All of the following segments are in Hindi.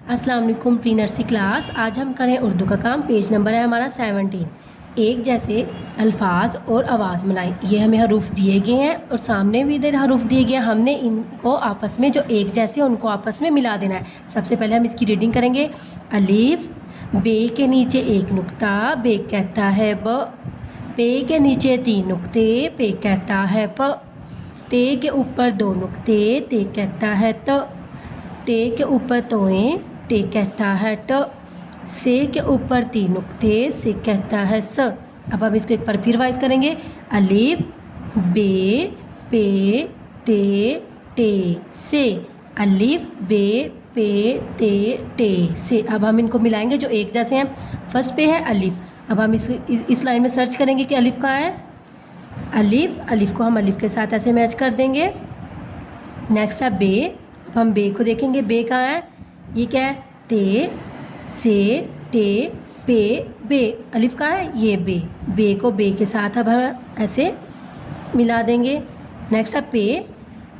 अस्सलाम वालेकुम प्री नर्सरी क्लास। आज हम करें उर्दू का काम। पेज नंबर है हमारा 17। एक जैसे अल्फाज और आवाज़ मिलाई। ये हमें हरूफ दिए गए हैं और सामने भी इधर हरूफ दिए गए हैं। हमने इनको आपस में जो एक जैसे उनको आपस में मिला देना है। सबसे पहले हम इसकी रीडिंग करेंगे। अलीफ, बे के नीचे एक नुक्ता, बे कहता है ब। पे के नीचे 3 नुक्ते, पे कहता है प। ते के ऊपर 2 नुक्ते, ते कहता है त। ते के ऊपर तोएं, टे कहता है ट। से के ऊपर 3 नुक्ते, से कहता है स। अब हम इसको एक बार फिर वाइज करेंगे। अलीफ, बे, पे, ते, टे, से। अलीफ, बे, पे, ते, टे, से। अब हम इनको मिलाएंगे जो एक जैसे हैं। फर्स्ट पे है अलीफ। अब हम इस लाइन में सर्च करेंगे कि अलीफ कहाँ है। अलीफ, अलीफ को हम अलीफ के साथ ऐसे मैच कर देंगे। नेक्स्ट है बे। अब हम बे को देखेंगे, बे कहाँ है। ये क्या है, ते, से, टे, पे, बे। अलिफ कहाँ है, ये बे। बे को बे के साथ अब हम ऐसे मिला देंगे। नेक्स्ट है पे।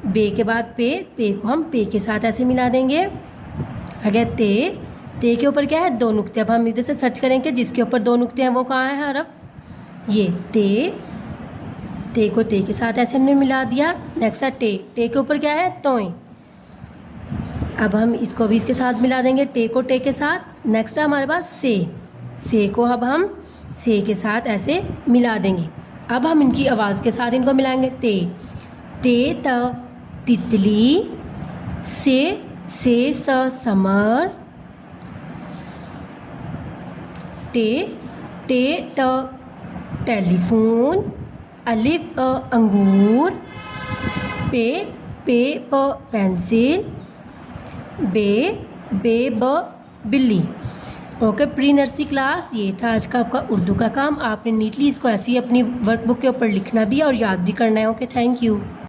बे के बाद पे, पे को हम पे के साथ ऐसे मिला देंगे। अगर ते, ते के ऊपर क्या है, 2 नुक्ते। अब हम इधर से सर्च करेंगे जिसके ऊपर 2 नुक्ते हैं वो कहाँ है हरफ, ये ते। ते को ते के साथ ऐसे हमने मिला दिया। नेक्स्ट है टे। टे के ऊपर क्या है, तोएं। अब हम इसको भी इसके साथ मिला देंगे, टे को टे के साथ। नेक्स्ट है हमारे पास से। से को अब हम से के साथ ऐसे मिला देंगे। अब हम इनकी आवाज़ के साथ इनको मिलाएंगे। ते, ते त तितली, से स समर। टे, टे ट टेलीफोन। अलिफ अंगूर। पे, पे प पेंसिल। बे, बे ब बिल्ली। ओके प्री नर्सरी क्लास, ये था आज का आपका उर्दू का काम। आपने नीटली इसको ऐसे ही अपनी वर्कबुक के ऊपर लिखना भी है और याद भी करना है। Okay, thank you.